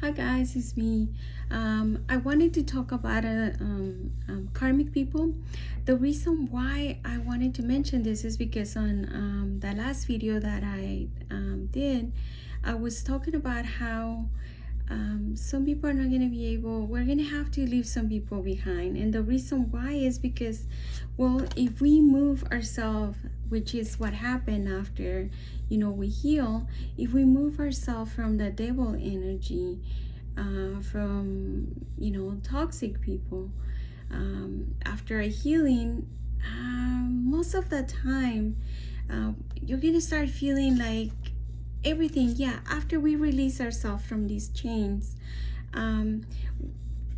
Hi guys, it's me. I wanted to talk about karmic people. The reason why I wanted to mention this is because on the last video that I did, I was talking about how some people are not going to be able, we're going to have to leave some people behind. And the reason why is because, well, if we move ourselves, which is what happened after, we heal, if we move ourselves from the devil energy, from, toxic people, after a healing, most of the time, you're going to start feeling like everything, yeah, after we release ourselves from these chains, um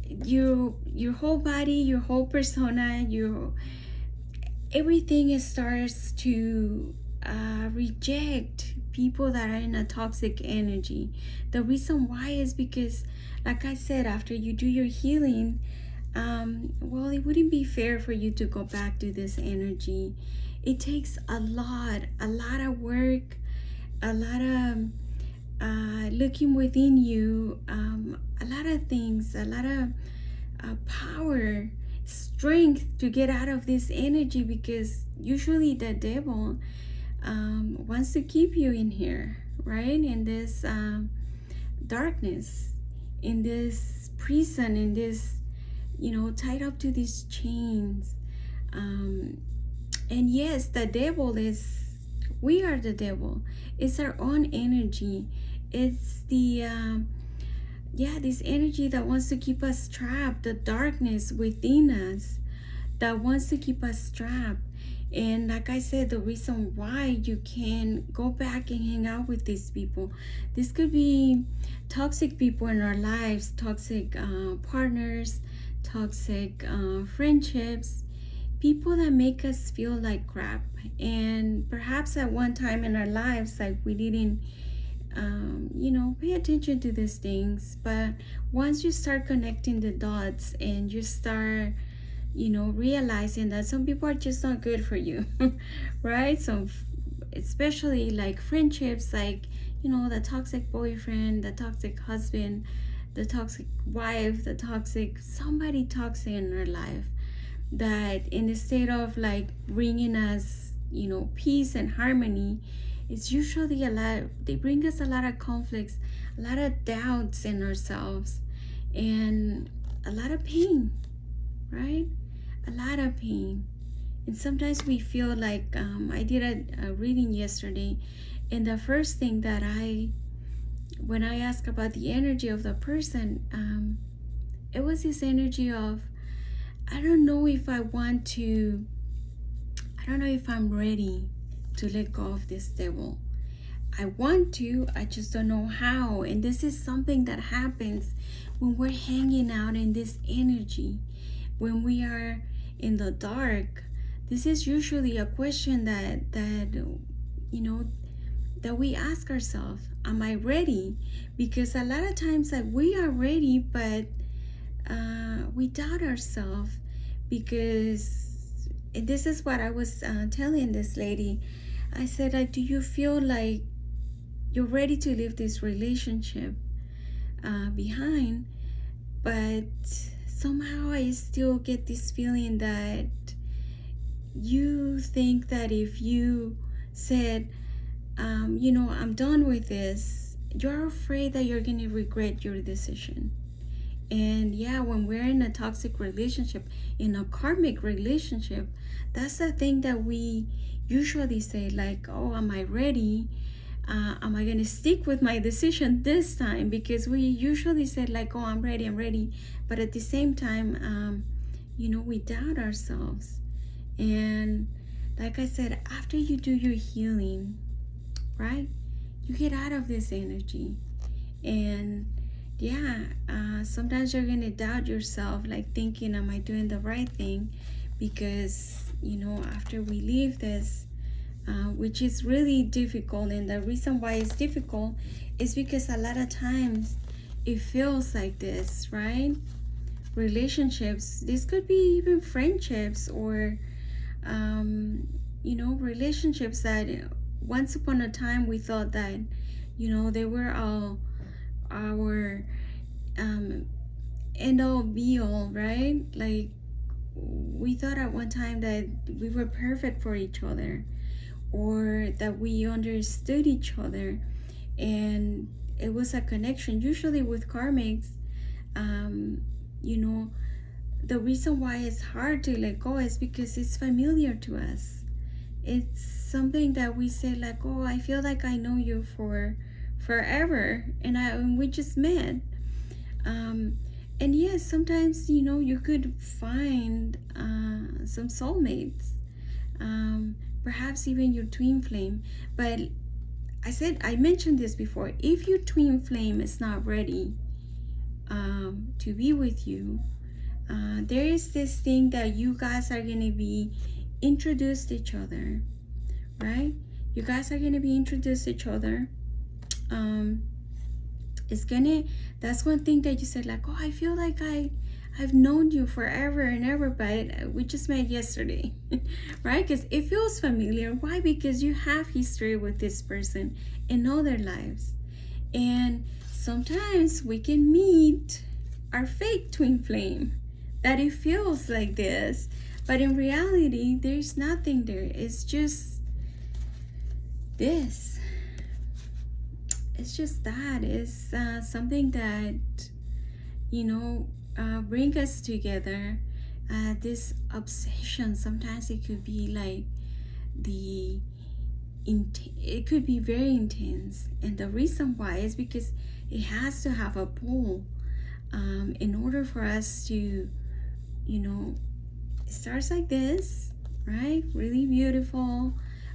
your whole body, your whole persona, your everything starts to reject people that are in a toxic energy. The reason why is because, like I said, after you do your healing, well, it wouldn't be fair for you to go back to this energy. It takes a lot of work, a lot of looking within you, a lot of things, a lot of power, strength to get out of this energy, because usually the devil wants to keep you in here, right? In this darkness, in this prison, in this, tied up to these chains. And yes, the devil is, we are the devil. It's our own energy. It's the yeah, this energy that wants to keep us trapped, the darkness within us that wants to keep us trapped. And like I said, the reason why you can go back and hang out with these people, this could be toxic people in our lives, toxic partners, toxic friendships, people that make us feel like crap. And perhaps at one time in our lives, like, we didn't pay attention to these things. But once you start connecting the dots and you start, realizing that some people are just not good for you, right? So, especially like friendships, like, the toxic boyfriend, the toxic husband, the toxic wife, the toxic, somebody toxic in our life, that instead of like bringing us, peace and harmony, it's usually a lot, they bring us a lot of conflicts, a lot of doubts in ourselves, and a lot of pain, right? A lot of pain. And sometimes we feel like, I did a reading yesterday, and the first thing that when I asked about the energy of the person, it was this energy of, I don't know if I want to, I don't know if I'm ready to let go of this devil. I want to, I just don't know how. And this is something that happens when we're hanging out in this energy, when we are in the dark. This is usually a question that we ask ourselves, am I ready? Because a lot of times, like, we are ready, but we doubt ourselves, because, and this is what I was telling this lady. I said, like, do you feel like you're ready to leave this relationship behind? But somehow I still get this feeling that you think that if you said, I'm done with this, you're afraid that you're going to regret your decision. And yeah, when we're in a toxic relationship, in a karmic relationship, that's the thing that we usually say, like, oh, am I ready? Am I going to stick with my decision this time? Because we usually say, like, oh, I'm ready. But at the same time, we doubt ourselves. And like I said, after you do your healing, right, you get out of this energy. And yeah, sometimes you're gonna doubt yourself, like thinking, am I doing the right thing? Because, after we leave this, which is really difficult, and the reason why it's difficult is because a lot of times it feels like this, right? Relationships, this could be even friendships, or relationships that once upon a time we thought that, they were all our, end all be all, right? Like, we thought at one time that we were perfect for each other, or that we understood each other, and it was a connection. Usually with karmics, you know, the reason why it's hard to let go is because it's familiar to us. It's something that we say like, oh, I feel like I know you for forever, and we just met. And yes, sometimes, you know, you could find some soulmates, perhaps even your twin flame. But I mentioned this before, if your twin flame is not ready to be with you, there is this thing that you guys are going to be introduced to each other, right? You guys are going to be introduced to each other. That's one thing that you said, like, oh, I feel like I've known you forever and ever, but we just met yesterday. Right? Because it feels familiar. Why? Because you have history with this person in other lives. And sometimes we can meet our fake twin flame, that it feels like this, but in reality there's nothing there. It's just this. It's just that. It's something that, you know, bring us together. This obsession, sometimes it could be like it could be very intense, and the reason why is because it has to have a pull in order for us to, you know, it starts like this, right? Really beautiful.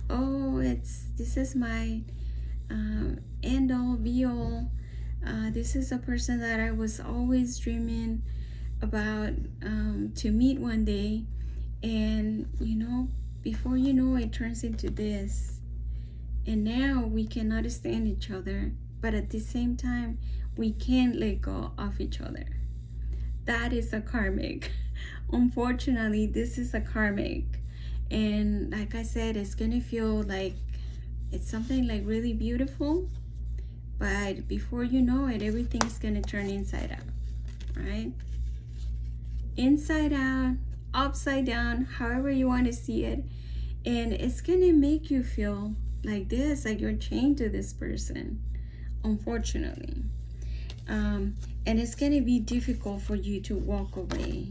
Oh, this is my end all be all. This is a person that I was always dreaming about to meet one day, and you know, before you know, it turns into this, and now we cannot stand each other, but at the same time we can't let go of each other. That is a karmic. Unfortunately, this is a karmic, and like I said, it's gonna feel like it's something like really beautiful, but before you know it, everything's gonna turn inside out, right? Inside out, upside down, however you want to see it. And it's gonna make you feel like this, like you're chained to this person, unfortunately. And it's gonna be difficult for you to walk away.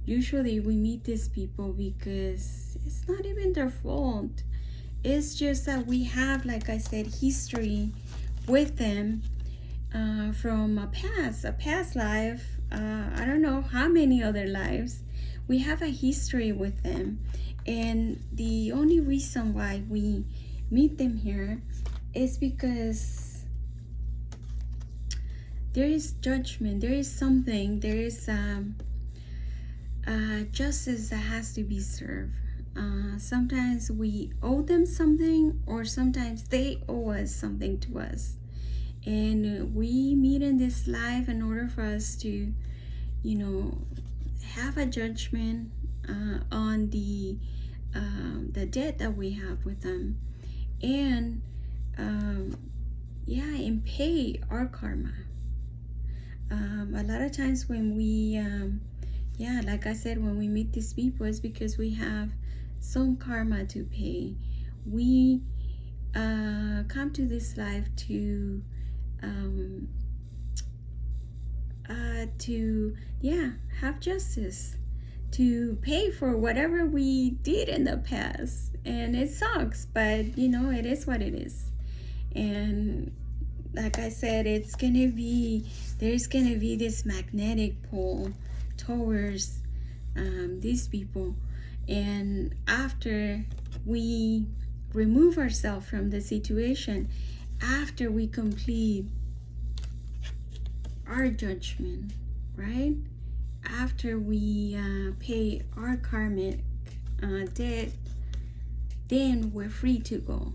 Usually we meet these people because it's not even their fault. It's just that we have, like I said, history with them from a past life. I don't know how many other lives. We have a history with them. And the only reason why we meet them here is because there is judgment. There is something. There is justice that has to be served. Sometimes we owe them something, or sometimes they owe us something to us, and we meet in this life in order for us to, you know, have a judgment on the debt that we have with them, and and pay our karma. A lot of times when we like I said, when we meet these people, it's because we have some karma to pay. We come to this life to have justice, to pay for whatever we did in the past. And it sucks, but you know, it is what it is. And like I said, there's gonna be this magnetic pull towards these people. And after we remove ourselves from the situation, after we complete our judgment, right? After we pay our karmic debt, then we're free to go.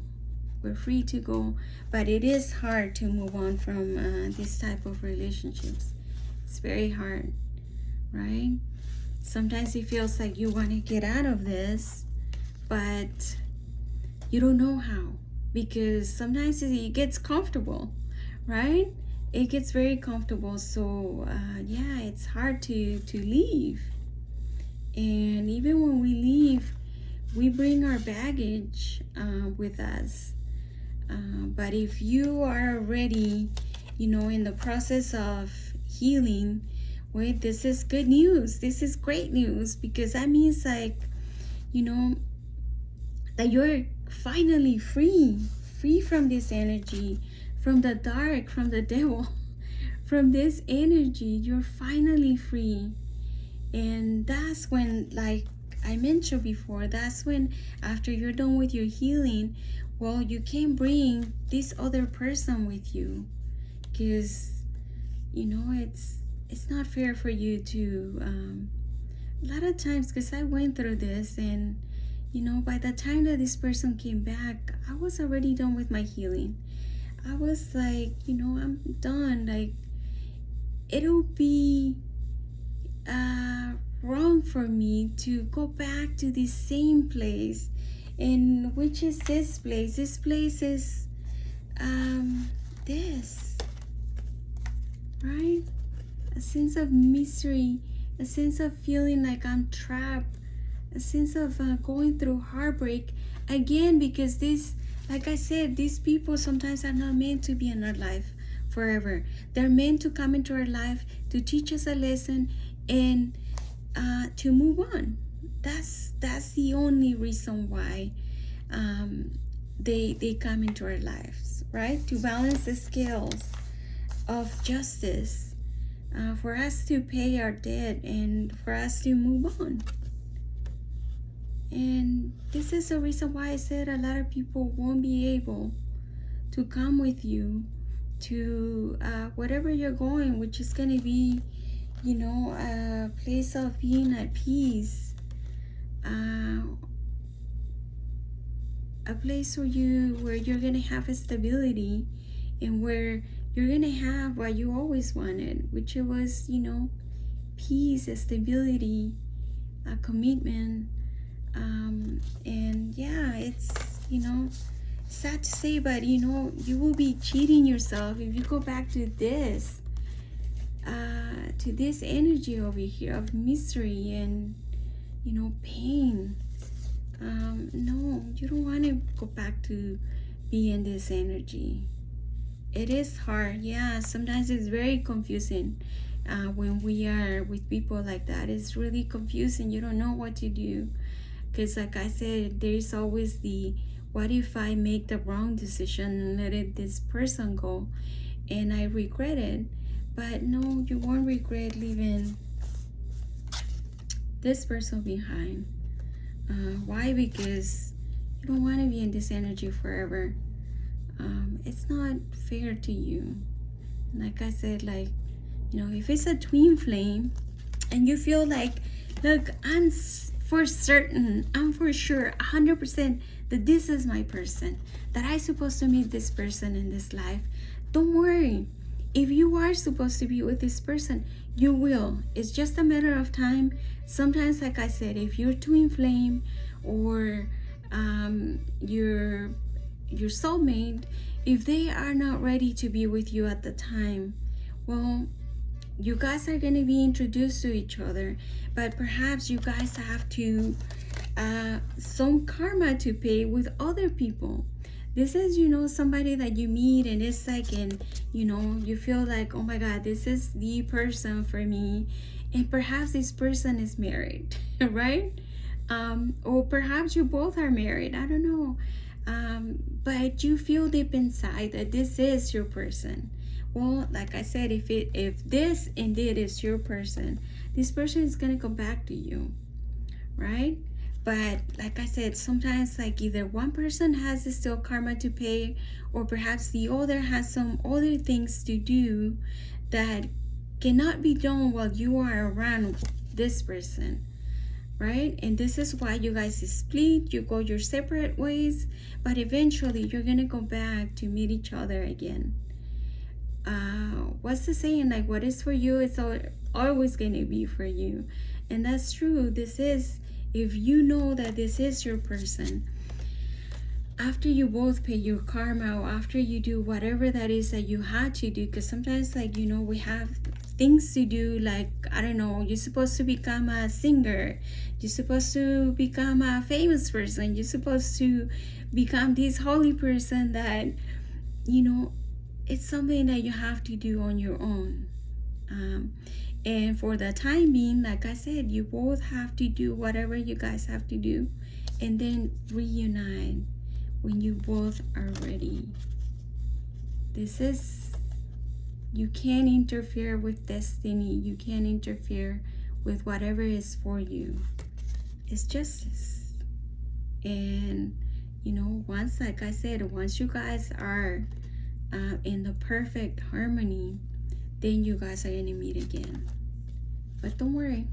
We're free to go. But it is hard to move on from this type of relationships. It's very hard, right? Sometimes it feels like you want to get out of this, but you don't know how, because sometimes it gets comfortable, right? it gets very comfortable. So yeah, it's hard to leave. And even when we leave, we bring our baggage with us. But if you are already, in the process of healing, wait, this is good news. This is great news, because that means, like, that you're finally free from this energy, from the dark, from the devil, from this energy. You're finally free. And that's when, like I mentioned before, that's when, after you're done with your healing, well, you can bring this other person with you, because it's not fair for you to a lot of times, because I went through this, and by the time that this person came back, I was already done with my healing. I was like, I'm done. Like, it'll be wrong for me to go back to the same place, and which is this place. This place is this, right? A sense of misery, a sense of feeling like I'm trapped, a sense of going through heartbreak again, because this, like I said, these people sometimes are not meant to be in our life forever. They're meant to come into our life to teach us a lesson and to move on. That's the only reason why they come into our lives, right? To balance the scales of justice, for us to pay our debt and for us to move on. And this is the reason why I said a lot of people won't be able to come with you to whatever you're going, which is going to be, a place of being at peace, a place where you're going to have a stability, and where you're going to have what you always wanted, which it was, peace, a stability, a commitment. And yeah, it's, sad to say, but you will be cheating yourself if you go back to this energy over here of misery and pain. No, you don't want to go back to be in this energy. It is hard. Yeah, sometimes it's very confusing when we are with people like that. It's really confusing. You don't know what to do, because like I said, there's always the, what if I make the wrong decision and let this person go and I regret it? But no, you won't regret leaving this person behind. Why? Because you don't want to be in this energy forever. It's not fair to you. Like I said, like, if it's a twin flame and you feel like, look, I'm for certain, I'm for sure 100% that this is my person, that I'm supposed to meet this person in this life, don't worry. If you are supposed to be with this person, you will. It's just a matter of time. Sometimes, like I said, if you're twin flame, or your soulmate, if they are not ready to be with you at the time, well, you guys are going to be introduced to each other, but perhaps you guys have to some karma to pay with other people. This is, somebody that you meet, and it's like, and you feel like, oh my God, this is the person for me, and perhaps this person is married, right? Or perhaps you both are married, I don't know, but you feel deep inside that this is your person. Well, like I said, if this indeed is your person, this person is gonna come back to you, right? But like I said, sometimes, like, either one person has still karma to pay, or perhaps the other has some other things to do that cannot be done while you are around this person, right? And this is why you guys split, you go your separate ways, but eventually you're gonna go back to meet each other again. What's the saying? Like, what is for you is always gonna be for you. And that's true. This is, if you know that this is your person, after you both pay your karma, or after you do whatever that is that you had to do, because sometimes, like, you know, we have things to do, like, I don't know, you're supposed to become a singer, you're supposed to become a famous person, you're supposed to become this holy person that, you know, it's something that you have to do on your own. And for the time being, like I said, you both have to do whatever you guys have to do, and then reunite when you both are ready. This is, you can't interfere with destiny. You can't interfere with whatever is for you. It's justice. And, you know, once, like I said, once you guys are in the perfect harmony, then you guys are gonna meet again. But don't worry.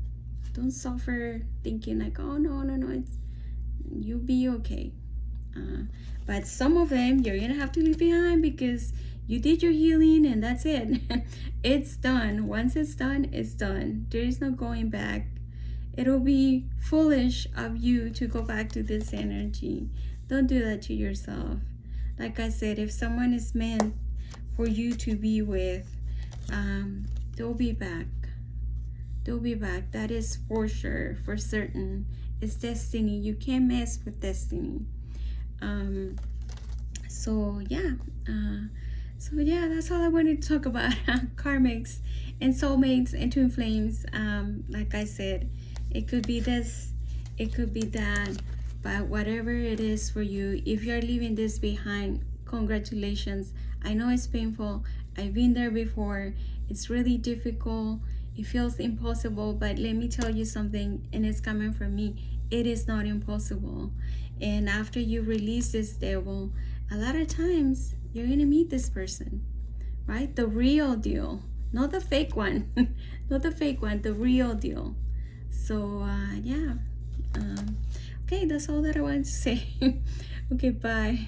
Don't suffer thinking like, oh, no, it's, you'll be okay. But some of them you're gonna have to leave behind because you did your healing and that's it. It's done. Once it's done, it's done. There is no going back. It'll be foolish of you to go back to this energy. Don't do that to yourself. Like I said, if someone is meant for you to be with, they'll be back. They'll be back. That is for sure, for certain. It's destiny. You can't mess with destiny. So yeah, that's all I wanted to talk about. Karmics and soulmates and twin flames. Like I said, it could be this, it could be that, but whatever it is for you, if you're leaving this behind, congratulations. I know it's painful. I've been there before. It's really difficult. It feels impossible, but let me tell you something, and it's coming from me. It is not impossible. And after you release this devil, a lot of times you're gonna meet this person, right? The real deal, not the fake one. Not the fake one, the real deal. So yeah, okay, that's all that I wanted to say. Okay, bye.